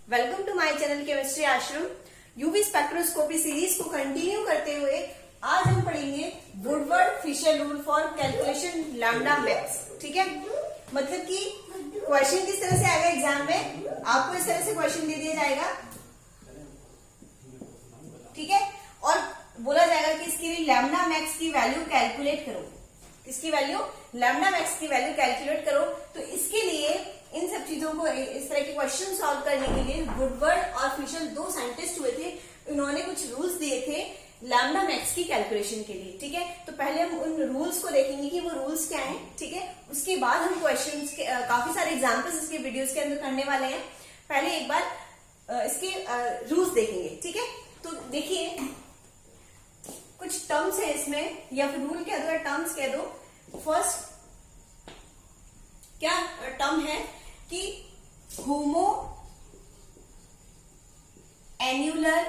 Welcome to my channel chemistry Ashram. UV spectroscopy series को continue करते हुए आज हम पढ़ेंगे Woodward Fisher rule for calculation lambda max. ठीक है, मतलब कि क्वेश्चन किस तरह से आएगा एग्जाम में, आपको इस तरह से क्वेश्चन दे दिया जाएगा, ठीक है, और बोला जाएगा कि इसके लिए लैम्डा मैक्स की वैल्यू कैलकुलेट करो। इसकी वैल्यू लैम्डा मैक्स की वैल्यू कैलकुलेट करो। तो इसके लिए इन सब चीजों को, इस तरह के क्वेश्चन सॉल्व करने के लिए वुडवर्ड और फिशर दो साइंटिस्ट हुए थे। इन्होंने कुछ रूल्स दिए थे लैम्डा मैक्स की कैलकुलेशन के लिए। ठीक है, तो पहले हम उन रूल्स को देखेंगे कि वो रूल्स क्या हैं। ठीक है, उसके बाद हम क्वेश्चंस के काफी सारे एग्जांपल्स इसके वीडियोस के अंदर करने वाले हैं। पहले एक बार इसके रूल्स देखेंगे। ठीक है, तो देखिए कुछ टर्म्स है इसमें, या फिर रूल कह दो या टर्म्स कह दो। फर्स्ट क्या टर्म है कि होमो एन्युलर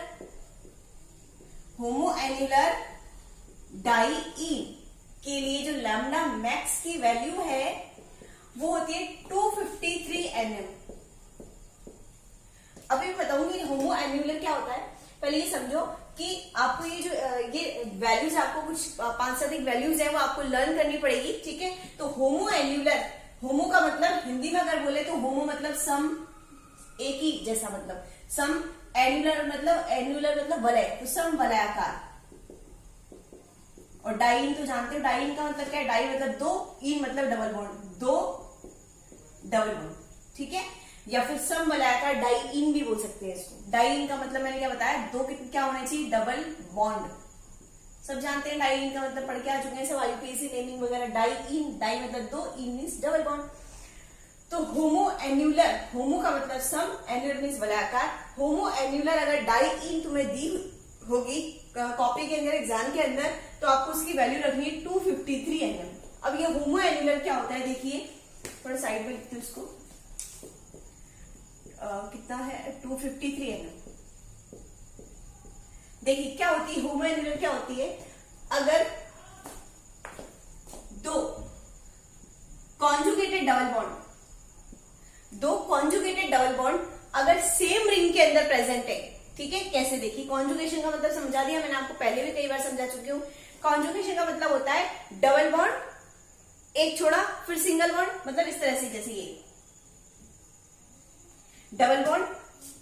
डाइईन के लिए जो लैम्डा मैक्स की वैल्यू है वो होती है 253 nm। अभी मैं बताऊंगी होमो एन्युलर क्या होता है। पहले ये समझो कि आपको ये वैल्यूज, आपको कुछ 5 से अधिक वैल्यूज है वो आपको लर्न करनी पड़ेगी। ठीक है, तो होमो एन्युलर, होमो का मतलब हिंदी में अगर बोले तो होमो मतलब सम, एक ही जैसा मतलब सम, एन्युलर मतलब वलय, तो सम वलयाकार। और डाइन तो जानते हो, डाइन का मतलब क्या है, डाई मतलब दो, इन मतलब डबल बॉन्ड, दो डबल बॉन्ड। ठीक है, या फिर सम वलयाकार डाइइन भी बोल सकते हैं इसको। डाइइन का मतलब मैंने क्या बताया, दो क्या होना चाहिए, डबल बॉन्ड। सब जानते हैं डाइइन का मतलब, पढ़ के आ चुके हैं सब यूपीएससी नेमिंग वगैरह। डाइइन, डाई मतलब दो, इन मीन्स डबल बॉन्ड। तो होमो एन्युलर, होमो का मतलब सम, एन्युलर मीन्स वलयाकार। होमो एन्युलर अगर डाइइन तुम्हें दी होगी कॉपी के अंदर, एग्जाम के अंदर, तो आपको उसकी वैल्यू रखनी है 253 nm। अब ये होमो एन्युलर क्या होता है, देखिए थोड़ा साइड में लिखते उसको, कितना है 253 nm। देखिए क्या होती है होमो एन्युलर, क्या होती है, अगर दो कॉन्जुगेटेड डबल बॉन्ड अगर सेम रिंग के अंदर प्रेजेंट है। ठीक है, कैसे, देखिए कॉन्जुगेशन का मतलब समझा दिया मैंने आपको, पहले भी कई बार समझा चुकी हूँ। कॉन्जुगेशन का मतलब होता है डबल बॉन्ड, एक छोड़ा फिर सिंगल बॉन्ड, मतलब इस तरह से, जैसे ये डबल बॉन्ड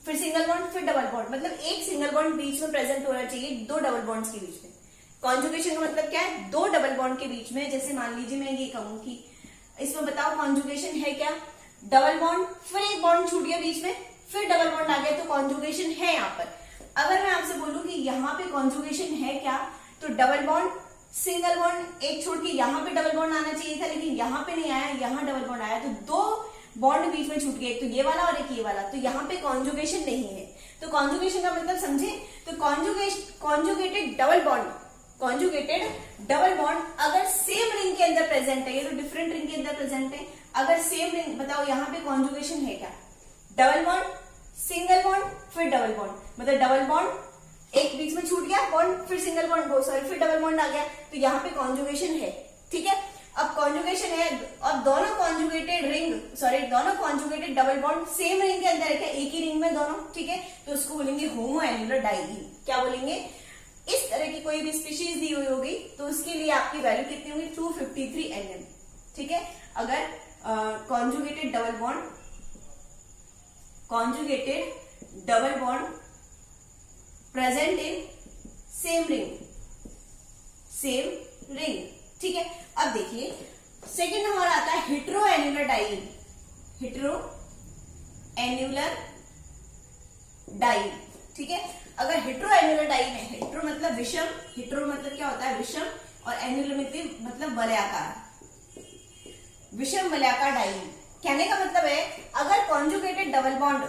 फिर सिंगल बॉन्ड फिर डबल बॉन्ड, मतलब एक सिंगल बॉन्ड बीच में प्रेजेंट होना चाहिए दो डबल बॉन्ड्स के बीच में। कॉन्जुगेशन का मतलब क्या है, दो डबल बॉन्ड के बीच में, जैसे मान लीजिए मैं ये कहूं कि इसमें बताओ कॉन्जुगेशन है क्या, डबल बॉन्ड फिर एक बॉन्ड छूट गया बीच में, फिर डबल बॉन्ड आ गया, तो कॉन्जुगेशन है यहाँ पर। अगर मैं आपसे बोलूं कि यहाँ पे कॉन्जुगेशन है क्या, तो डबल बॉन्ड सिंगल बॉन्ड एक छोड़ के यहाँ पे डबल बॉन्ड आना चाहिए था, लेकिन यहाँ पे नहीं आया, यहाँ डबल बॉन्ड आया, तो दो बॉन्ड बीच में छूट गए, एक तो ये वाला और एक ये वाला, तो यहाँ पे कॉन्जुगेशन नहीं है। तो कॉन्जुगेशन का मतलब समझे, तो कॉन्जुगेटेड डबल बॉन्ड अगर सेम रिंग के अंदर प्रेजेंट है, ये तो डिफरेंट रिंग के अंदर प्रेजेंट है, अगर सेम रिंग, बताओ यहाँ पे कॉन्जुगेशन है क्या, डबल बॉन्ड सिंगल बॉन्ड फिर डबल बॉन्ड, मतलब डबल बॉन्ड एक बीच में छूट गया बॉन्ड, फिर सिंगल बॉन्ड, सॉरी फिर डबल बॉन्ड आ गया, तो यहाँ पे कॉन्जुगेशन है। ठीक है, अब कॉन्जुगेशन है और दोनों conjugated double bond same ring के अंदर है, एक ही रिंग में दोनों। ठीक है, तो उसको बोलेंगे होमो एन्युलर डाइईन। क्या बोलेंगे, इस तरह की कोई भी स्पीशीज दी हुई होगी तो उसके लिए आपकी वैल्यू कितनी होगी, 253 nm। ठीक है, अगर conjugated double bond present in same ring. ठीक है, अब देखिए सेकंड हमारा आता है हेटेरो एन्युलर डाइईन। ठीक है, अगर हेटेरो एन्युलर डाइईन है, हेटेरो मतलब विषम, हेटेरो मतलब क्या होता है विषम, और एन्युलर मतलब वलयाकार, विषम वलयाकार डाइईन। कहने का मतलब है अगर कॉन्जुगेटेड डबल बॉन्ड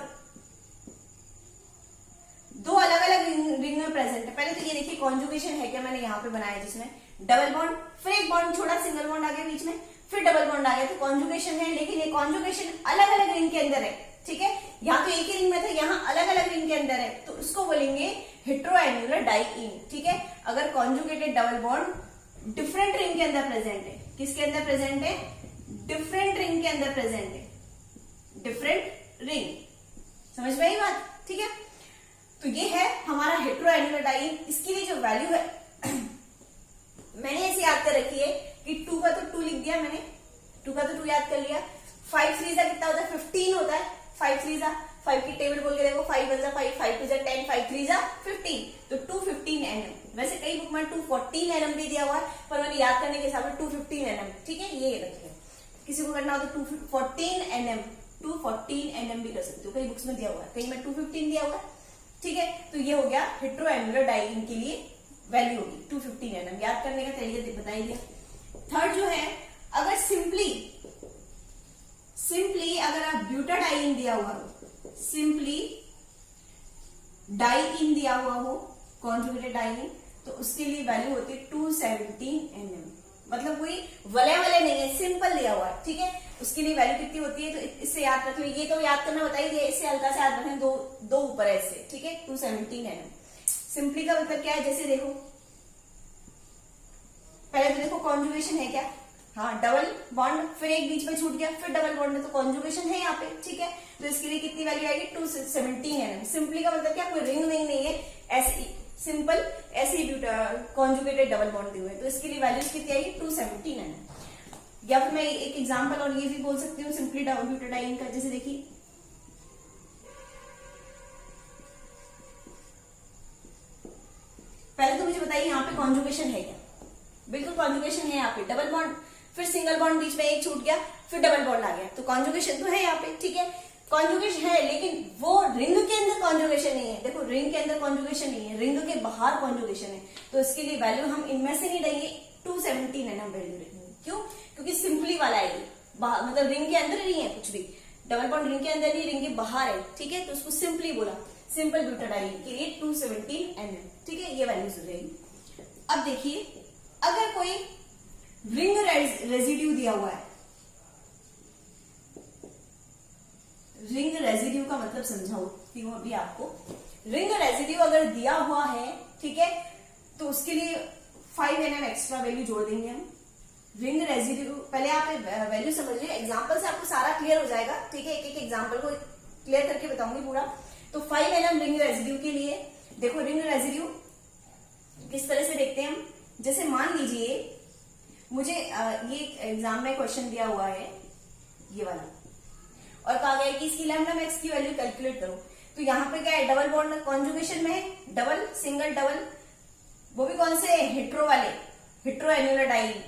दो अलग अलग रिंग में प्रेजेंट है, पहले तो ये देखिए कॉन्जुगेशन है क्या, मैंने यहाँ पे बनाया जिसमें डबल बॉन्ड फिर एक बॉन्ड छोड़ा, सिंगल बॉन्ड आ गया बीच में, फिर डबल बॉन्ड आ गया, तो कॉन्जुगेशन है, लेकिन ये कॉन्जुगेशन अलग अलग रिंग के अंदर है। ठीक है, यहाँ तो एक ही रिंग में था, यहाँ अलग अलग रिंग के अंदर है, तो उसको बोलेंगे हेटेरो एन्युलर डाइईन। ठीक है, अगर conjugated double bond different ring के अंदर प्रेजेंट है, किसके अंदर प्रेजेंट है, डिफरेंट रिंग के अंदर प्रेजेंट है, डिफरेंट रिंग, समझ में आई बात? ठीक है, तो ये है हमारा हेटेरोएनुलर डाइईन। इसके लिए जो वैल्यू है मैंने ऐसे याद कर रखी है कि 2 का तो 2 लिख दिया मैंने, 2 का तो 2 याद कर लिया। 5 3 कितना होता है? 15 होता है। 5 3 5 की टेबल बोल के देखो, 5 1 5 5 2 10 5 3 15, तो 215 nm। वैसे कई बुक में 214 nm भी दिया हुआ है, पर मैंने याद करने के हिसाब से 215 nm, ठीक है, ये रखिए। किसी को करना हो तो 214 nm, 214 nm भी कर सकते हो, कई बुक्स में दिया हुआ है, कई में 215 दिया हुआ है, ठीक है। तो ये हो गया हेटेरोएनुलर डाइईन के लिए वैल्यू होगी 215 nm। याद करने का तरीका बता ही दिया। थर्ड जो है, अगर सिंपली अगर आप ब्यूटाडाइईन दिया हुआ हो, सिंपली डाइईन दिया हुआ हो, कॉन्जुगेटेड डाइईन, तो उसके लिए वैल्यू होती है 217 nm। मतलब कोई वलय नहीं है, सिंपल दिया हुआ है, ठीक है। उसके लिए वैल्यू कितनी होती है, तो इससे याद रख लो। ये तो याद करना बता ही दिया, इससे हल्का से याद रखें, दो ऊपर है इससे, ठीक है। 217 nm। सिंपली का मतलब क्या है, जैसे देखो, पहले तो देखो कॉन्जुगेशन है क्या, हाँ, डबल बॉन्ड, फिर एक बीच में छूट गया, फिर डबल बॉन्ड है, तो कॉन्जुगेशन है यहाँ पे, ठीक है। तो इसके लिए कितनी वैल्यू आएगी? 217 nm। सिंपली का मतलब क्या, कोई रिंग नहीं है, ऐसे सिंपल ऐसे ही कॉन्जुगेटेड डबल बॉन्ड दिए हुए, तो इसके लिए वैल्यू कितनी आएगी? 217 nm। या फिर मैं एक एग्जांपल और ये भी बोल सकती हूँ सिंपली ब्यूटाडाइईन का, जैसे देखिए, पहले तो मुझे बताइए यहाँ पे कॉन्जुगेशन है क्या? बिल्कुल कॉन्जुगेशन है यहाँ पे, डबल बॉन्ड, फिर सिंगल बॉन्ड, बीच में एक छूट गया, फिर डबल बॉन्ड आ गया, तो कॉन्जुगेशन तो है यहाँ पे, ठीक है। कॉन्जुगेशन है, लेकिन वो रिंग के अंदर कॉन्जुगेशन नहीं है। देखो, रिंग के अंदर कॉन्जुगेशन नहीं है, रिंग के बाहर कॉन्जुगेशन है, तो इसके लिए वैल्यू हम इनमें से नहीं देंगे, 217 nm वैल्यू देंगे। क्यों? क्योंकि सिंपली वाला है ये, मतलब रिंग के अंदर नहीं है कुछ भी, डबल बॉन्ड रिंग के अंदर नहीं, रिंग के बाहर है, ठीक है। तो उसको सिंपली बोला, सिंपल ब्यूटाडाइईन के लिए 217 nm, ठीक है, ये वैल्यूज हो जाएगी। अब देखिए, अगर कोई रिंग रेजिड्यू दिया हुआ है, रिंग रेजिड्यू का मतलब समझाऊंगी अभी आपको। रिंग रेजिड्यू अगर दिया हुआ है, ठीक है, तो उसके लिए 5 nm एक्स्ट्रा वैल्यू जोड़ देंगे हम। रिंग रेजिड्यू, पहले आप वैल्यू समझिए, एग्जांपल से आपको सारा क्लियर हो जाएगा, ठीक है। एक एग्जांपल को क्लियर करके बताऊंगी पूरा। तो 5 nm रिंग रेजिड्यू के लिए, देखो रिंग रेजिड्यू किस तरह से देखते हैं हम, जैसे मान लीजिए मुझे ये एग्जाम में क्वेश्चन दिया हुआ है ये वाला, और कहा गया है कि इसकी लैम्डा मैक्स की वैल्यू कैलकुलेट करो। तो यहाँ पे क्या है, डबल बॉन्ड कॉन्जुगेशन में है, डबल सिंगल डबल, वो भी कौन से, हेट्रो वाले, हेटेरोएनुलर डाइईन,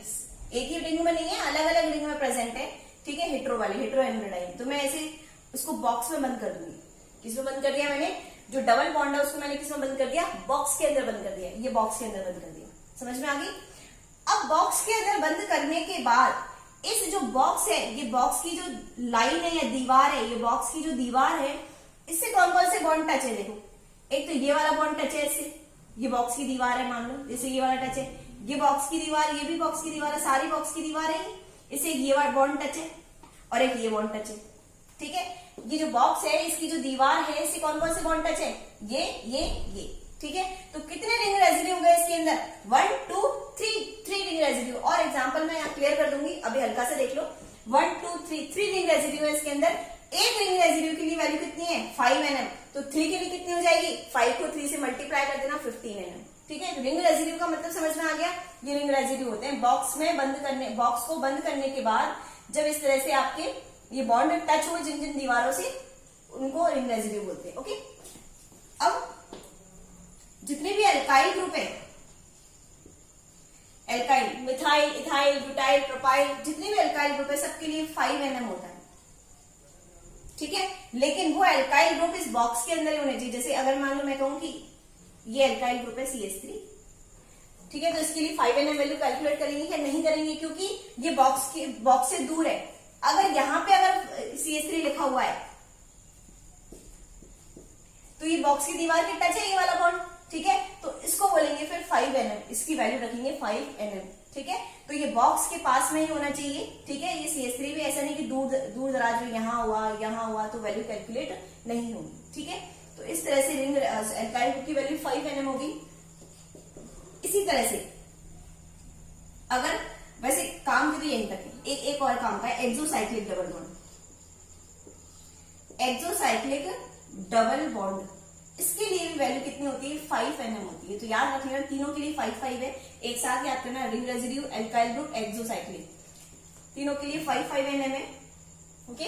एक ही रिंग में नहीं है, अलग अलग रिंग में प्रेजेंट है, ठीक है, हेट्रो वाले, हेटेरोएनुलर डाइईन। तो मैं ऐसे उसको बॉक्स में बंद कर दूंगी। किसमें बंद कर दिया मैंने? जो डबल बॉन्ड है उसको मैंने किसमें बंद कर दिया? बॉक्स के अंदर बंद कर दिया, ये बॉक्स के अंदर बंद कर दिया। समझ में आ गई? अब बॉक्स के अंदर बंद करने के बाद इस जो बॉक्स है, ये बॉक्स की जो लाइन है या दीवार है, ये बॉक्स की जो दीवार है, इससे कौन कौन से बॉन्ड टच है? देखो, एक तो ये वाला बॉन्ड टच है इससे, ये बॉक्स की दीवार है, मान लो जैसे ये वाला टच है, ये बॉक्स की दीवार, ये भी बॉक्स की दीवार है, सारी बॉक्स की दीवार है, इससे ये वाला बॉन्ड टच है और एक ये बॉन्ड टच है, ठीक है। ये जो बॉक्स है, इसकी जो दीवार है, इससे कौन कौन से बॉन्ड टच है? ये, ठीक है। तो कितने रिंग रेजिड्यू हो गए इसके अंदर? 1 2 3 रिंग रेजिड्यू। और एग्जांपल मैं यहाँ क्लियर कर दूंगी, अभी हल्का से देख लो। 1 2 3 रिंग रेजिड्यू है इसके अंदर। एक रिंग रेजिड्यू के लिए वैल्यू कितनी है? 5 nm। तो 3 के लिए कितनी हो जाएगी? 5 को 3 से मल्टीप्लाई कर देना, 15 nm, ठीक है। रिंग रेजिड्यू का मतलब समझ में आ गया? ये रिंग रेजिड्यू होते हैं बॉक्स में बंद करने, बॉक्स को बंद करने के बाद जब इस तरह से आपके ये बॉन्ड टच हुए जिन जिन दीवारों से, उनको रिंग रेजिड्यू बोलते हैं, ओके। अब जितने भी एल्काइल ग्रुप है, alkyl, methyl, ethyl, butyl, propyl, जितने भी एल्काइल ग्रुप है सबके लिए 5 nm होता है, ठीक है। लेकिन वो एल्काइल ग्रुप इस बॉक्स के अंदर ही होने चाहिए। जैसे अगर मान लो मैं कहूं कि ये एल्काइल ग्रुप है CH3, ठीक है, तो इसके लिए 5 nm वैल्यू कैलकुलेट करेंगे क्या? नहीं करेंगे, क्योंकि ये बॉक्स से दूर है। अगर यहां पे अगर CH3 लिखा हुआ है तो ये बॉक्स की दीवार के टच है ये वाला बॉन्ड, ठीक है, तो इसको बोलेंगे फिर 5 nm, इसकी वैल्यू रखेंगे 5 nm, ठीक है। तो ये बॉक्स के पास में ही होना चाहिए, ठीक है। ये CH3 भी ऐसा नहीं कि दूर दराज में यहाँ हुआ तो वैल्यू कैलकुलेट नहीं होगी, ठीक है। तो इस तरह से रिंग एल्काइल ग्रुप की वैल्यू 5 nm होगी। इसी तरह से अगर वैसे काम की तो यहीं तक है, एक और काम का है, exocyclic double bond. Exocyclic double bond, इसके लिए भी वैल्यू कितनी होती है 5 nm होती है। तो याद रखिएगा तीनों के लिए 5 है, एक साथ याद करना, ring residue, alkyl group, exocyclic, तीनों के लिए 5 nm है। ओके,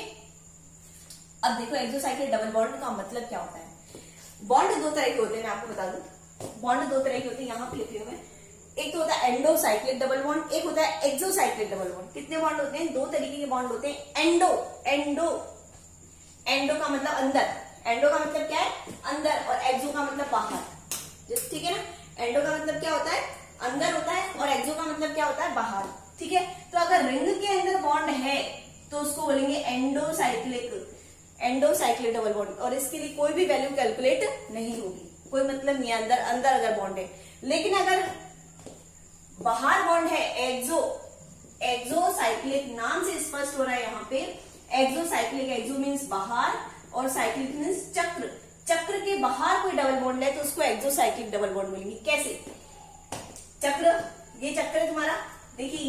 अब देखो एक्सोसाइक्लिक डबल बॉन्ड का मतलब क्या होता है। बॉन्ड दो तरह के होते हैं, मैं आपको बता दूं, बॉन्ड दो तरह के होते हैं, यहां पे लिखे हुए हैं। एक तो होता है एंडोसाइक्लिक डबल बॉन्ड, एक होता है एक्सोसाइक्लिक डबल बॉन्ड। कितने बॉन्ड होते हैं? दो तरीके के बॉन्ड होते हैं। एंडो का मतलब अंदर, एंडो का मतलब क्या है? अंदर, और एक्सो का मतलब बाहर। ठीक है ना, एंडो का मतलब क्या होता है? अंदर होता है, और एक्सो का मतलब क्या होता है? बाहर। ठीक है, तो अगर रिंग के अंदर बॉन्ड है तो उसको बोलेंगे एंडोसाइक्लिक डबल बॉन्ड, और इसके लिए कोई भी वैल्यू कैलकुलेट नहीं होगी, कोई मतलब नहीं, अंदर अगर बॉन्ड है। लेकिन अगर बाहर बॉन्ड है, एक्सोसाइक्लिक, नाम से स्पष्ट हो रहा है यहाँ पे, एक्सोसाइक्लिक, एक्सो मीन्स बाहर और साइक्लिक मीन्स चक्र, चक्र के बाहर कोई डबल बॉन्ड है तो उसको एक्सोसाइक्लिक डबल बॉन्ड बोलेंगे। कैसे? चक्र, ये चक्र है तुम्हारा, देखिए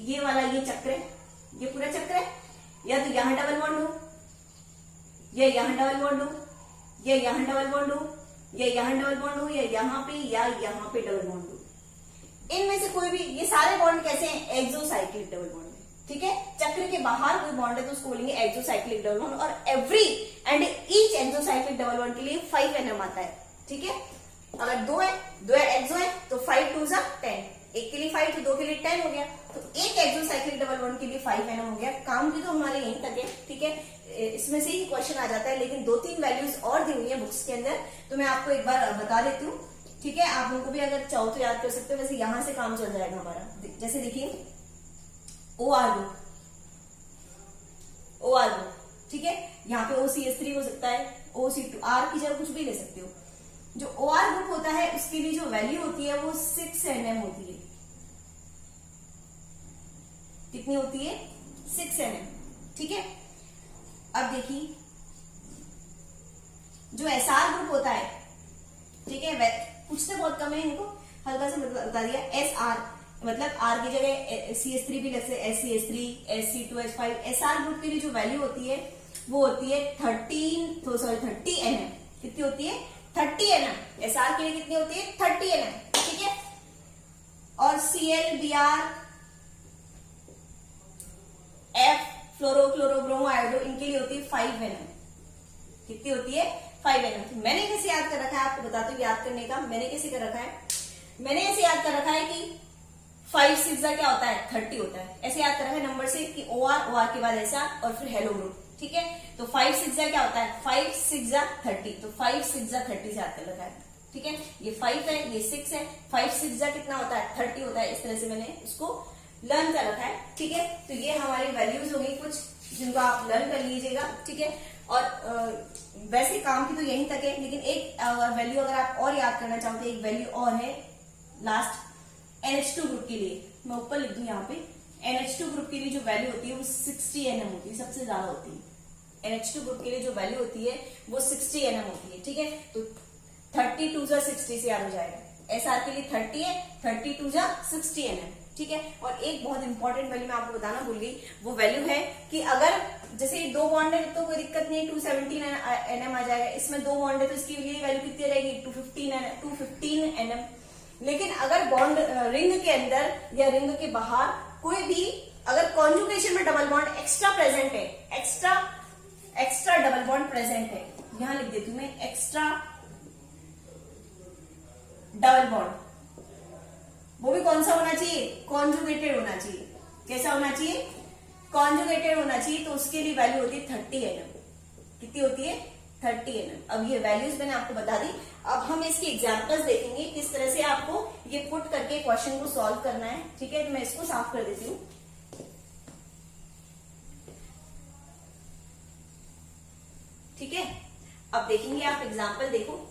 ये वाला ये चक्र है, ये पूरा चक्र है, या तो यहां डबल बॉन्ड हो, या यहां डबल बॉन्ड हो, या यहां डबल बॉन्ड हो, या यहां डबल बॉन्ड हो, या यहाँ पे, या यहाँ पे डबल बॉन्ड हो। इनमें से कोई भी, ये सारे बॉन्ड कैसे हैं? एक्सोसाइक्लिक डबल बॉन्ड है। ठीक है, चक्र के बाहर कोई बॉन्ड है तो उसको बोलेंगे एक्सोसाइक्लिक डबल बॉन्ड, और every and each exocyclic double bond के लिए 5 nm आता है। ठीक है, अगर दो है एक्सो है तो 5 2 जा 10, एक के लिए 5 तो दो के लिए 10 हो गया, तो एक एक्सोसाइक्लिक डबल बॉन्ड के लिए 5 nm हो गया। काम भी तो हमारे यहीं तक है। ठीक है, इसमें से ही क्वेश्चन आ जाता है, लेकिन 2-3 वैल्यूज और दी हुई है बुक्स के अंदर, तो मैं आपको एक बार बता देती हूँ। ठीक है, आप लोगों को भी अगर चाहो तो याद कर सकते हो, वैसे यहां से काम चल जाएगा हमारा। जैसे देखिए OR ग्रुप, ठीक है, यहाँ पे OCH3 हो सकता है, OC2, R की जगह कुछ भी ले सकते हो। जो OR ग्रुप होता है उसके लिए जो वैल्यू होती है वो 6 nm होती है। कितनी होती है? 6 nm। ठीक है, अब देखिए जो SR ग्रुप होता है, ठीक है, पूछते बहुत कम है, इनको हल्का सा बता दिया। SR मतलब R की जगह CH3 भी लगते हैं, SCH3, SC2H5। SR ग्रुप के लिए जो वैल्यू होती है वो होती है 30 nm। कितनी होती है? 30 nm। SR के लिए कितनी होती है? 30 nm। ठीक है, और Cl, Br, F, फ्लोरो आयोडो, इनके लिए होती है 5 nm। कितनी होती है? 5 nm। मैंने कैसे याद कर रखा है आपको बताती हूँ, याद करने का मैंने कैसे कर रखा है। मैंने ऐसे याद कर रखा है कि 5 6 क्या होता है? 30 होता है। ऐसे याद कर रखा है नंबर से कि OR के बाद SR और फिर हेलो ग्रुप। ठीक है, तो 5 6 क्या होता है? 5 6 30, तो 5 6 30 से याद कर रखा है। ठीक है, ये 5 है, ये 6 है, 5 6 कितना होता है? 30 होता है। इस तरह से मैंने उसको लर्न कर रखा है। ठीक है, तो ये हमारी वैल्यूज होगी कुछ, जिनको आप लर्न कर लीजिएगा। ठीक है, और वैसे काम की तो यहीं तक है, लेकिन एक वैल्यू अगर आप और याद करना चाहते हैं, एक वैल्यू और है लास्ट NH2 ग्रुप के लिए, मैं ऊपर लिख दूं यहाँ पे। NH2 ग्रुप के लिए जो वैल्यू होती है वो 60 nm होती है, सबसे ज्यादा होती है। NH2 ग्रुप के लिए जो वैल्यू होती है वो 60 nm होती है। ठीक है, तो 30 2 जा 60 से याद हो जाएगा। SR के लिए 30 है, 30 2 जा 60 nm। ठीक है, और एक बहुत इंपॉर्टेंट वैल्यू मैं आपको बताना भूल गई, वो वैल्यू है कि अगर जैसे 2 बॉन्ड है तो कोई दिक्कत नहीं है, 217 nm आ जाएगा। इसमें 2 बॉन्ड है तो इसकी लिए वैल्यू कितनी रहेगी? 215 nm। लेकिन अगर बॉन्ड रिंग के अंदर या रिंग के बाहर कोई भी अगर कॉन्जुगेशन में डबल बॉन्ड एक्स्ट्रा प्रेजेंट है, एक्स्ट्रा डबल बॉन्ड प्रेजेंट है, यहां लिख देती हूं मैं, एक्स्ट्रा डबल बॉन्ड, वो भी कौन सा होना चाहिए? कॉन्जुगेटेड होना चाहिए। कैसा होना चाहिए? कॉन्जुगेटेड होना चाहिए। तो उसके लिए वैल्यू होती है 30 nm। कितनी होती है? 30 nm। अब ये वैल्यूज मैंने आपको बता दी। अब हम इसकी एग्जांपल्स देखेंगे किस तरह से आपको ये पुट करके क्वेश्चन को सॉल्व करना है। ठीक है, तो मैं इसको साफ कर देती हूँ। ठीक है, अब देखेंगे आप एग्जांपल देखो।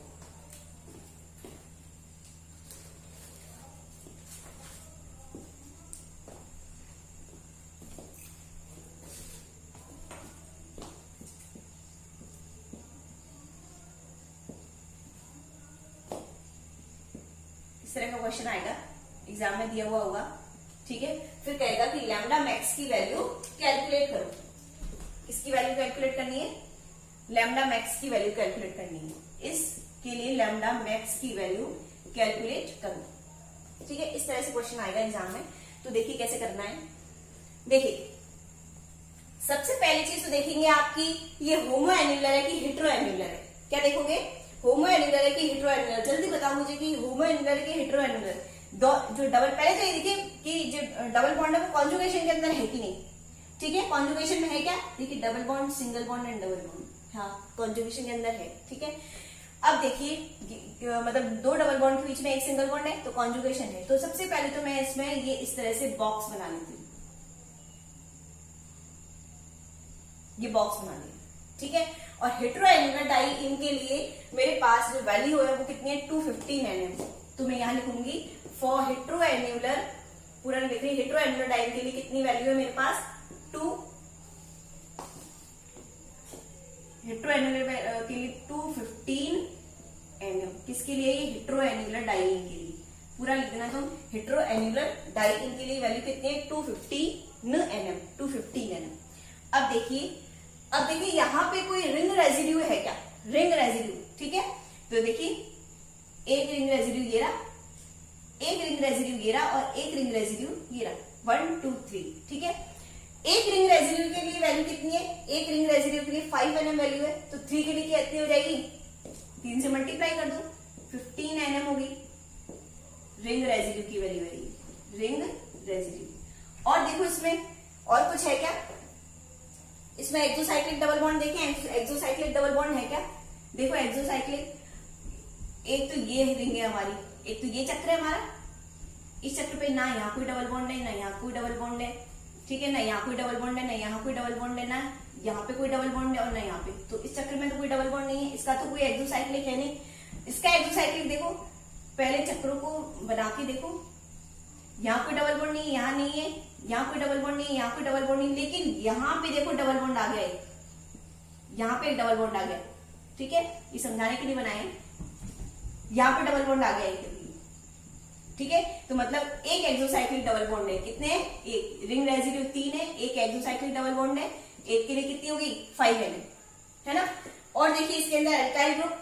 इस तरह का क्वेश्चन आएगा, एग्जाम में दिया हुआ होगा। ठीक है, फिर कहेगा कि लैम्डा मैक्स की वैल्यू कैलकुलेट करो। इसकी वैल्यू कैलकुलेट करनी है, लैम्डा मैक्स की वैल्यू कैलकुलेट करनी है। इसके लिए लैम्डा मैक्स की वैल्यू कैलकुलेट करो। ठीक है, इस तरह से क्वेश्चन आएगा एग्जाम में। तो देखिए कैसे करना है। देखिए सबसे पहली चीज तो देखेंगे आपकी ये होमो एन्युलर है कि हेटेरो एन्युलर है। क्या देखोगे, होमो एन्युलर है कि हेटेरो एन्युलर। जल्दी बताओ मुझे कि होमो एन्युलर है कि हेटेरो एन्युलर। जो डबल, पहले तो ये देखिए कि जो डबल बॉन्ड है वो कॉन्जुगेशन के अंदर है कि नहीं। ठीक है, कॉन्जुगेशन में है क्या, देखिए double bond, single bond and double bond, हाँ कॉन्जुगेशन के अंदर है। ठीक है, अब देखिए मतलब दो डबल बॉन्ड के बीच में एक सिंगल बॉन्ड है तो कॉन्जुगेशन है। तो सबसे पहले तो मैं इसमें ये इस तरह से बॉक्स बना लेती हूँ, ये बॉक्स बना लिया। ठीक है, और हेटेरो एन्युलर डाई इनके लिए मेरे पास जो वैल्यू है वो कितनी है, 215 nm। तो मैं यहां लिखूंगी फॉर हेटेरो एन्युलर, पूरा लिख रही, हेटेरो एन्युलर डाई के लिए कितनी वैल्यू है मेरे पास, 2, हेटेरो एन्युलर के लिए 215 nm। किसके लिए, ये हेटेरो एन्युलर डाइइंग के लिए। पूरा लिख देना तुम, हेटेरो एन्युलर डाइइंग के लिए वैल्यू कितनी है, 215 nm, 215 nm। अब देखिए यहाँ पे कोई रिंग रेजिड्यू है क्या, रिंग रेजिड्यू। ठीक है, तो देखिए एक रिंग रेजिड्यू ये रहा, एक रिंग रेजिड्यू ये रहा और एक रिंग रेजिड्यू ये रहा, 1 2 3। ठीक है, एक रिंग रेजिड्यू के लिए वैल्यू कितनी है, एक रिंग रेजिड्यू के लिए 5 nm वैल्यू है। तो 3 के लिए कितनी हो जाएगी, 3 से मल्टीप्लाई कर दो, 15 nm होगी रिंग रेजिड्यू की वैल्यू है, रिंग रेजिड्यू। और देखो इसमें और कुछ है क्या, इसमें एक्सोसाइक्लिक डबल बॉन्ड देखें, एक्सोसाइक्लिक डबल बॉन्ड है क्या, देखो एक्सोसाइक्लिक, एक तो ये रिंग है हमारी, एक तो ये चक्र है हमारा, इस चक्र पे ना यहाँ कोई डबल बॉन्ड है ना यहाँ कोई डबल बॉन्ड है। ठीक है, ना यहाँ कोई डबल बॉन्ड है ना यहाँ कोई डबल बॉन्ड है, ना यहाँ पे कोई डबल बॉन्ड है और ना यहाँ पे। तो इस चक्र में तो कोई डबल बॉन्ड नहीं है, इसका तो कोई एक्सोसाइक्लिक है नहीं। इसका एक्सोसाइक्लिक देखो, पहले चक्रों को बना के देखो, यहाँ कोई डबल बॉन्ड नहीं है, यहाँ नहीं है, यहाँ कोई डबल बॉन्ड नहीं है, यहाँ कोई डबल बॉन्ड नहीं, लेकिन यहाँ पे देखो डबल बॉन्ड आ गया है, यहाँ पे एक डबल बॉन्ड आ गया। ठीक है, ये समझाने के लिए बनाए, यहाँ पे डबल बॉन्ड आ गया है। ठीक है, तो मतलब एक एक्सोसाइक्लिक डबल बॉन्ड है, कितने हैं, एक, रिंग रेजिड्यू 3 है, एक एक्सोसाइक्लिक डबल बॉन्ड है, एक के लिए कितनी होगी, 5 nm, है ना। और देखिए इसके अंदर एल्काइल ग्रुप,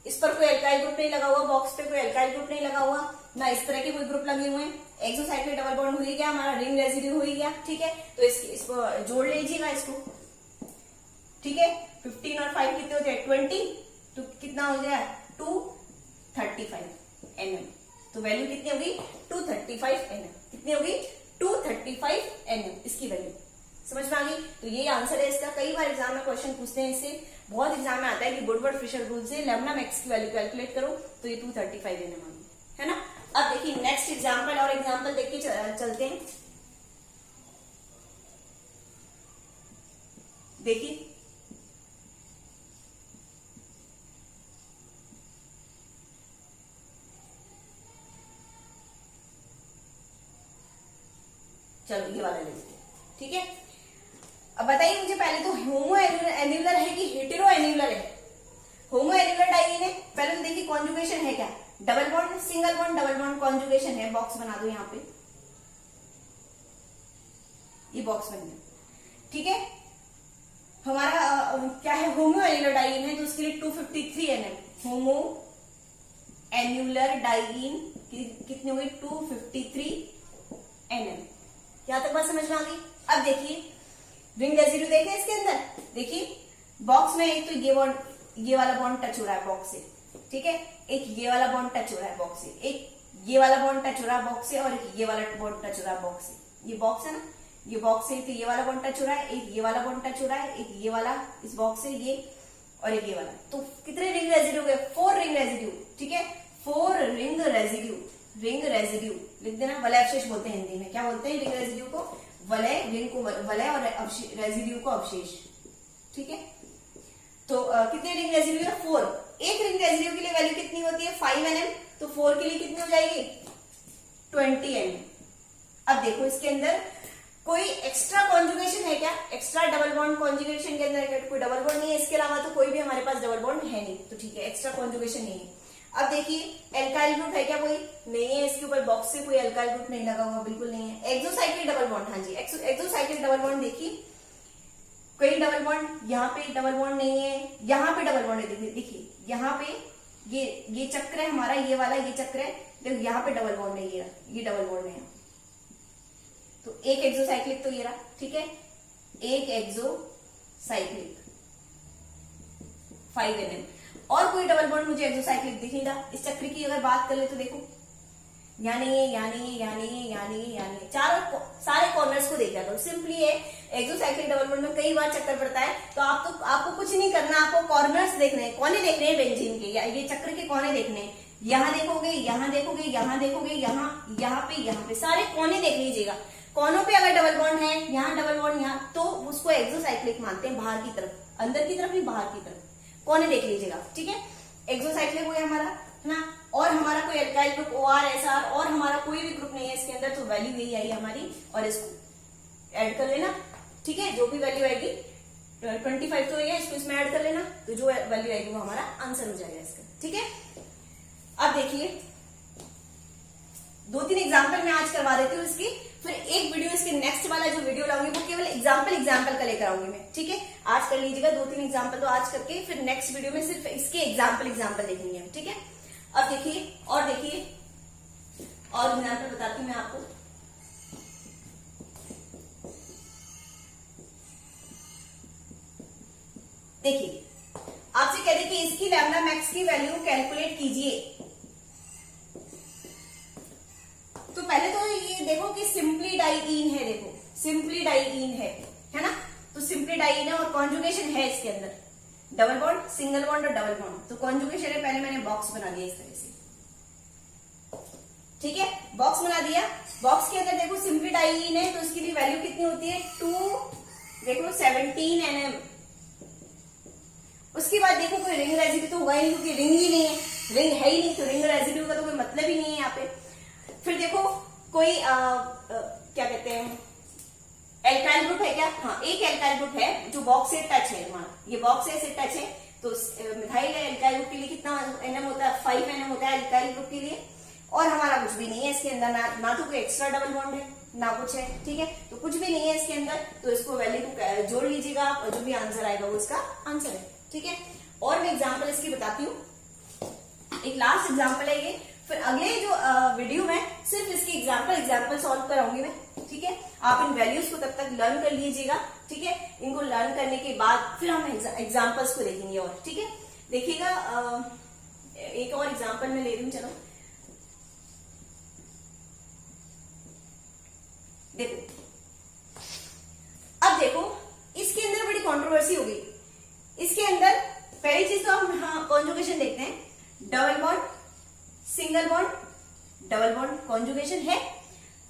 इस पर कोई एल्काइल ग्रुप नहीं लगा हुआ, बॉक्स पे कोई एल्काइल ग्रुप नहीं लगा हुआ, ना इस तरह के कोई ग्रुप लगे हुए हैं। एक्सोसाइक्लिक डबल बॉन्ड हो ही गया हमारा, रिंग रेजिड्यू हो ही गया। ठीक है, तो इसको जोड़ लीजिएगा इसको। ठीक है, 15 और 5 कितने होते हैं, 20, तो कितना हो गया, 235 nm। तो वैल्यू कितनी होगी, 235 nm। कितनी होगी, 235 nm इसकी वैल्यू। समझ में आ गई। तो ये आंसर है इसका। कई बार एग्जाम में क्वेश्चन पूछते हैं इससे, बहुत एग्जाम में आता है कि वुडवर्ड फिशर रूल से लैम्डा मैक्स की वैल्यू कैलकुलेट करो, तो ये 235 nm आ गई, है ना। अब देखिए नेक्स्ट एग्जाम्पल, और एग्जाम्पल देख के चलते हैं। देखिए चलो ये वाला ले लेते हैं। ठीक है, अब बताइए मुझे पहले तो होमो एन्युलर है कि हेटेरो एन्युलर है। होमो एन्युलर डाइईन है, पहले तो देखिए कॉन्जुगेशन है क्या, double bond, single bond, double bond, conjugation है। बॉक्स बना दो यहाँ पे, ये बॉक्स बन गया। ठीक है, हमारा क्या है, होमो एन्युलर डाइईन है, तो उसके लिए 253 nm। होमो एन्युलर डाइईन कितनी होगी, 253 nm। यहां तक बात समझ में आ गई। अब देखिए रिंग रेजिड्यू देखें इसके अंदर, देखिए बॉक्स में एक तो ये वाला बॉन्ड टच हो रहा है बॉक्स से। ठीक है, एक ये वाला बॉन्ड टच हो रहा है बॉक्स से, एक ये वाला बॉन्ड टच हो रहा है बॉक्स से, और एक ये वाला बॉन्ड टच हो रहा है बॉक्स से। ये बॉक्स है ना, ये बॉक्स है, तो ये वाला बॉन्ड टच हो रहा है, एक ये वाला बॉन्ड टच हो रहा है, एक ये वाला इस बॉक्स से, ये और एक ये वाला। तो कितने रिंग रेजिड्यू गए, 4 रिंग रेजिड्यू। ठीक है, 4 रिंग रेजिड्यू, रिंग रेजिड्यू लिख देना। वलय अवशेष बोलते हैं हिंदी में, क्या बोलते हैं रिंग रेजिड्यू को, वलय, रिंग को वलय और रेजिड्यू को अवशेष। ठीक है, तो कितने रिंग रेजिड्यू है, 4। एक रिंग रेजिड्यू के लिए वैल्यू कितनी होती है, 5 nm, तो 4 के लिए कितनी हो जाएगी, 20 nm। अब देखो इसके अंदर कोई एक्स्ट्रा कॉन्जुगेशन है क्या, एक्स्ट्रा डबल बॉन्ड कॉन्जुगेशन के अंदर कोई डबल बॉन्ड नहीं है, इसके अलावा तो कोई भी हमारे पास डबल बॉन्ड है नहीं, तो ठीक है एक्स्ट्रा कॉन्जुगेशन नहीं है। अब देखिए एल्काइल ग्रुप है क्या, कोई नहीं है, इसके ऊपर बॉक्स से कोई एल्काइल ग्रुप नहीं लगा हुआ, बिल्कुल नहीं है। एक्सोसाइक्लिक डबल बॉन्ड, हाँ जी एक्सोसाइक्लिक डबल बॉन्ड देखिए, कहीं डबल बॉन्ड, यहाँ पे डबल बॉन्ड नहीं है, यहाँ पे डबल बॉन्ड है, देखिए यहाँ पे ये चक्र है हमारा, ये वाला ये चक्र है, देखो यहाँ पे डबल बॉन्ड है, ये डबल बॉन्ड है। तो एक एक्सोसाइक्लिक तो ये रहा, ठीक है, एक एक्सोसाइक्लिक 5 NM। और कोई डबल बॉन्ड मुझे एक्सोसाइक्लिक दिख नहीं रहा। इस चक्र की अगर बात कर ले तो देखो यहाँ नहीं है, यहाँ नहीं है, यहाँ नहीं है, यहाँ नहीं है, यहाँ नहीं है, चारों सारे कॉर्नर्स को देखा करो। सिंपली है एक्सोसाइक्लिक डबल बॉन्ड में कई बार चक्कर पड़ता है, तो आपको कुछ नहीं करना, आपको कॉर्नर्स देखने हैं, कोने देखने हैं बेंजीन के, या ये चक्र के कोने देखने हैं। यहाँ देखोगे, यहाँ देखोगे, यहाँ देखोगे, यहाँ पे सारे कोने देख लीजिएगा। कोनों पे अगर डबल बॉन्ड है, यहाँ डबल बॉन्ड, यहाँ, तो उसको एक्सोसाइक्लिक मानते हैं, बाहर की तरफ, अंदर की तरफ नहीं, बाहर की तरफ कोने देख लीजिएगा, ठीक है। एक्सोसाइक्लिक हो गया हमारा, है ना। और हमारा कोई एल्काइल ग्रुप OR SR और हमारा कोई भी ग्रुप नहीं है इसके अंदर, तो वैल्यू यही आई हमारी, और इसको ऐड कर लेना, ठीक है। जो भी वैल्यू आएगी 25 तो है, इसको इसमें ऐड कर लेना, तो जो वैल्यू आएगी वो हमारा आंसर हो जाएगा इसका, ठीक है। अब देखिए 2-3 एग्जाम्पल मैं आज करवा देती हूँ इसकी, फिर एक वीडियो इसके नेक्स्ट वाला जो वीडियो लाऊंगी वो केवल एग्जाम्पल का लेकर आऊंगी मैं, ठीक है। आज कर लीजिएगा 2-3 एग्जाम्पल, तो आज करके फिर नेक्स्ट वीडियो में सिर्फ इसके एग्जाम्पल देखेंगे हम, ठीक है। अब देखिए और एग्जाम्पल बताती हूँ मैं आपको। देखिए आपसे कह रहे कि इसकी लैम्डा मैक्स की वैल्यू कैलकुलेट कीजिए। तो पहले तो ये देखो कि सिंपली डाइईन है, देखो सिंपली डाइईन है ना। तो सिंपली डाइईन है और कॉन्जुगेशन है इसके अंदर, डबल बॉन्ड, सिंगल बॉन्ड और डबल बॉन्ड, तो कॉन्जुगेशन है। पहले मैंने बॉक्स बना दिया इस तरह से, ठीक है, बॉक्स बना दिया। बॉक्स के अंदर देखो सिंपली डाइईन है, तो इसकी भी वैल्यू कितनी होती है 17 NM। उसके बाद देखो कोई रिंग रेजिड्यू तो हुआ ही नहीं, क्योंकि रिंग ही नहीं है, रिंग है ही नहीं, तो रिंग रेजिड्यू का तो कोई मतलब ही नहीं है यहाँ पे। फिर देखो कोई क्या कहते हैं एल्काइल ग्रुप है क्या? हाँ, एक एल्काइल ग्रुप है जो बॉक्स से टच है, हमारा ये बॉक्स से टच है, तो मिथाइल एल्काइल ग्रुप के लिए कितना NM होता है? 5 NM होता है एल्काइल ग्रुप के लिए। और हमारा कुछ भी नहीं है इसके अंदर, ना तो कोई एक्स्ट्रा डबल बॉन्ड है ना कुछ है, ठीक है, तो कुछ भी नहीं है इसके अंदर। तो इसको वैल्यू को जोड़ लीजिएगा आप, और जो भी आंसर आएगा वो इसका आंसर है, ठीक है। और मैं एग्जाम्पल इसकी बताती हूँ, एक लास्ट एग्जाम्पल है ये, फिर अगले जो वीडियो में सिर्फ इसकी एग्जाम्पल सॉल्व कराऊंगी मैं, ठीक है। आप इन वैल्यूज को तब तक लर्न कर लीजिएगा, ठीक है। इनको लर्न करने के बाद फिर हम एग्जाम्पल्स को देखेंगे और, ठीक है। देखिएगा एक और एग्जाम्पल मैं ले रही हूँ, चलो देखो। अब देखो इसके अंदर बड़ी कंट्रोवर्सी हो गई। इसके अंदर पहली चीज तो हम कॉन्जुगेशन देखते हैं, double bond, single bond, double bond conjugation है,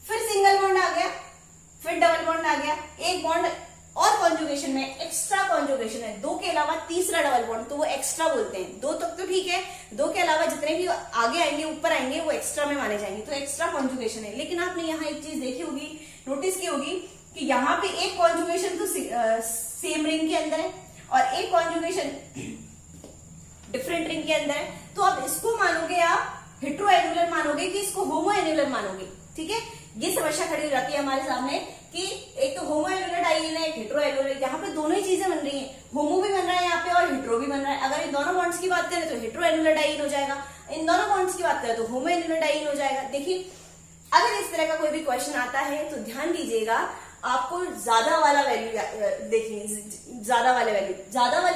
फिर सिंगल बॉन्ड आ गया, फिर डबल बॉन्ड आ गया, एक बॉन्ड और कॉन्जुगेशन में एक्स्ट्रा कॉन्जुगेशन है, 2 के अलावा तीसरा डबल बॉन्ड, तो वो एक्स्ट्रा बोलते हैं। 2 तक तो ठीक है, 2 के अलावा जितने भी आगे आएंगे ऊपर आएंगे वो एक्स्ट्रा में माने जाएंगे, तो एक्स्ट्रा कॉन्जुगेशन है। लेकिन आपने यहाँ एक चीज देखी होगी, नोटिस की होगी कि यहाँ पे एक कॉन्जुगेशन तो सेम रिंग के अंदर है और एक कॉन्जुगेशन डिफरेंट रिंग के अंदर है। तो अब इसको मानोगे आप हेट्रो एन्युलर मानोगे कि इसको होमो एन्युलर मानोगे, ठीक है। ये समस्या खड़ी हो जाती है हमारे सामने कि एक तो होमो एन्युलर डाइईन है, एक हेट्रो एन्युलर, यहाँ पे दोनों ही चीजें बन रही हैं, होमो भी बन रहा है यहाँ पे और हेट्रो भी बन रहा है। अगर इन दोनों बॉन्ड्स की बात करें तो हेट्रो एन्युलर डाइईन हो जाएगा, इन दोनों बॉन्ड्स की बात करें तो होमो एन्युलर डाइईन हो जाएगा। देखिए अगर इस तरह का कोई भी क्वेश्चन आता है तो ध्यान दीजिएगा, आपको ज्यादा वाला वैल्यू देखिए, ज्यादा वाली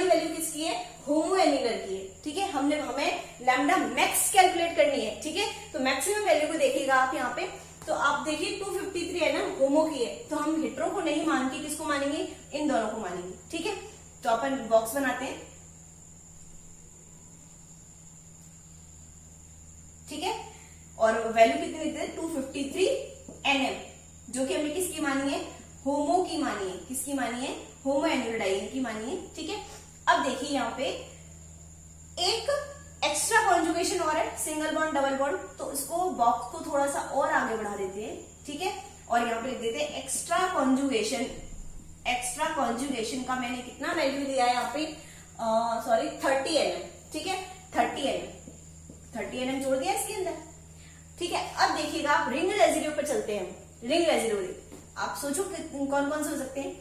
वैल्यू किसकी है? होमो एन्युलर की है, ठीक है। हमें लैम्डा मैक्स कैलकुलेट करनी है, ठीक है। तो मैक्सिमम वैल्यू को देखिएगा आप यहाँ पे, तो आप देखिए 253 है ना, होमो की है, तो हम हेट्रो को नहीं मान के किसको मानेंगे? इन दोनों को मानेंगे, ठीक है। तो अपन बॉक्स बनाते हैं, ठीक है, और वैल्यू कितनी लिखते हैं? 253 NM, जो कि हमने किसकी मानी है? होमो की मानी है। किसकी मानी है? होमो एन्युलर डाइईन की मानी है, ठीक है। अब देखिए यहाँ पे एक एक्स्ट्रा कॉन्जुगेशन और है, सिंगल बॉन्ड डबल बॉन्ड, तो इसको बॉक्स को थोड़ा सा और आगे बढ़ा देते हैं, ठीक है, और यहाँ पे लिख देते हैं एक्स्ट्रा कॉन्जुगेशन। एक्स्ट्रा कॉन्जुगेशन का मैंने कितना वैल्यू दिया है यहाँ पे? सॉरी 30 NM, ठीक है, 30 NM जोड़ दिया इसके अंदर, ठीक है। अब देखिएगा आप रिंग रेजिड्यू पर चलते हैं, रिंग रेजिड्यू आप सोचो कौन कौन से हो सकते हैं?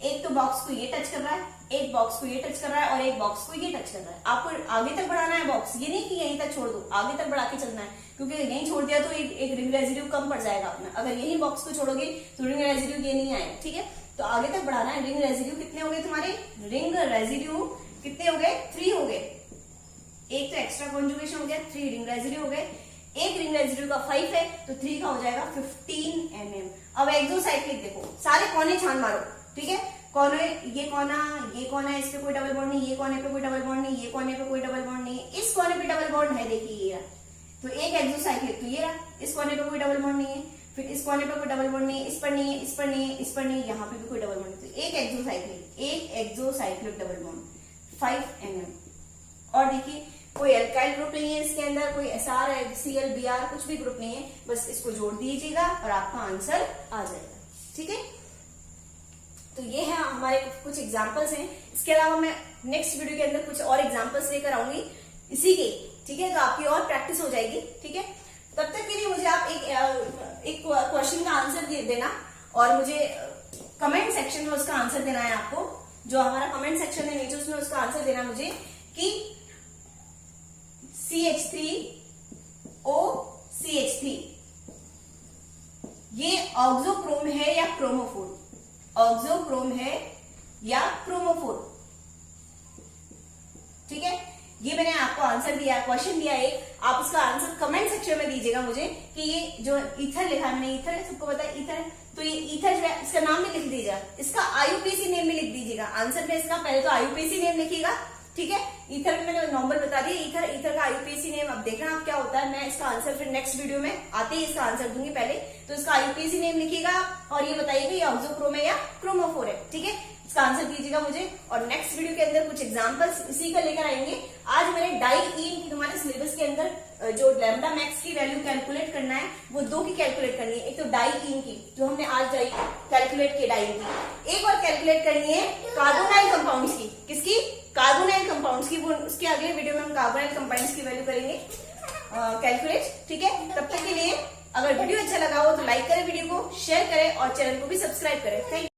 एक तो बॉक्स को ये टच कर रहा है, एक बॉक्स को ये टच कर रहा है और एक बॉक्स को ये टच कर रहा है। आपको आगे तक बढ़ाना है बॉक्स, ये नहीं कि यहीं तक छोड़ दो, आगे तक बढ़ा के चलना है, क्योंकि यहीं छोड़ दिया तो एक रिंग रेजिड्यू कम पड़ जाएगा अपना। अगर यही बॉक्स को छोड़ोगे तो रिंग रेजिड्यू ये नहीं आएगा, ठीक है। तो आगे तक बढ़ाना है। रिंग रेजिड्यू कितने हो गए तुम्हारे? रिंग रेजिड्यू कितने हो गए? 3 हो गए। एक तो एक्स्ट्रा कॉन्जुगेशन हो गया, 3 रिंग रेजिड्यू हो गए। एक रिंग रेजिड्यू का 5 है तो 3 का हो जाएगा 15 mm। अब एक्सोसाइक्लिक देखो, सारे कोने छान मारो, ठीक है। कोने, ये कोना, इस पे कोई डबल बॉन्ड नहीं, ये कोने पे कोई डबल बॉन्ड नहीं, ये कोने पे कोई डबल बॉन्ड नहीं, इस कोने पे डबल बॉन्ड है, देखिए ये रहा। तो एक एक्सोसाइक्लिक तो ये रहा, इस कोने पे कोई डबल बॉन्ड नहीं है, फिर इस कोने पे कोई डबल बॉन्ड नहीं है, इस पर नहीं है, इस पर नहीं है, इस पर नहीं है, यहाँ पे भी कोई डबल बॉन्ड नहीं। तो एक एक्सोसाइक्लिक डबल बॉन्ड 5 mm। और देखिए कोई एल्काइल ग्रुप नहीं है इसके अंदर, कोई SR, HCl, Br कुछ भी ग्रुप नहीं है, बस इसको जोड़ दीजिएगा और आपका आंसर आ जाएगा, ठीक है। तो ये है हमारे कुछ एग्जांपल्स हैं। इसके अलावा मैं नेक्स्ट वीडियो के अंदर कुछ और एग्जांपल्स लेकर आऊंगी इसी के, ठीक है। तो आपकी और प्रैक्टिस हो जाएगी, ठीक है। तब तक के लिए मुझे आप एक क्वेश्चन का आंसर देना और मुझे कमेंट सेक्शन में उसका आंसर देना है आपको। जो हमारा कमेंट सेक्शन है नीचे, उसमें उसका आंसर देना मुझे कि CH3OCH3 ये ऑक्सोक्रोम है या क्रोमोफोर? ऑक्सोक्रोम है या क्रोमोफोर, ठीक है। ये मैंने आपको आंसर दिया, क्वेश्चन दिया एक, आप उसका आंसर कमेंट सेक्शन में दीजिएगा मुझे कि ये जो ईथर लिखा है मैंने, ईथर है, सबको पता है ईथर है, तो ये ईथर जो है इसका नाम भी लिख दीजिएगा, इसका IUPAC नेम भी लिख दीजिएगा। आंसर में इसका पहले तो IUPAC नेम लिखिएगा, ठीक है। ईथर में मैंने नॉर्मल बता दिया, ईथर का IUPAC नेम। अब देखना आप क्या होता है, मैं इसका आंसर फिर नेक्स्ट वीडियो में आते ही इसका आंसर दूंगी। पहले तो इसका IUPAC नेम लिखिएगा और ये बताइएगा ये ऑक्सोक्रोम है या क्रोमोफोर है, ठीक है। इसका आंसर दीजिएगा मुझे और नेक्स्ट वीडियो के अंदर कुछ एग्जांपल्स इसी का लेकर आएंगे। आज मैंने डाई-ईन की तुम्हारे सिलेबस के अंदर जो लैम्डा मैक्स की वैल्यू कैलकुलेट करना है वो 2 की कैलकुलेट करनी है। एक तो डाई-ईन की जो हमने आज कैलकुलेट की डाई-ईन की, एक और कैलकुलेट करनी है कार्बोनाइल कंपाउंड्स की। किसकी? कार्बोनाइल कंपाउंड्स की। वो उसके अगले वीडियो में हम कार्बोनाइल कंपाउंड्स की वैल्यू करेंगे कैलकुलेट, ठीक है। तब तक के लिए अगर वीडियो अच्छा लगा हो तो लाइक करें, वीडियो को शेयर करें और चैनल को भी सब्सक्राइब करें। Thank you.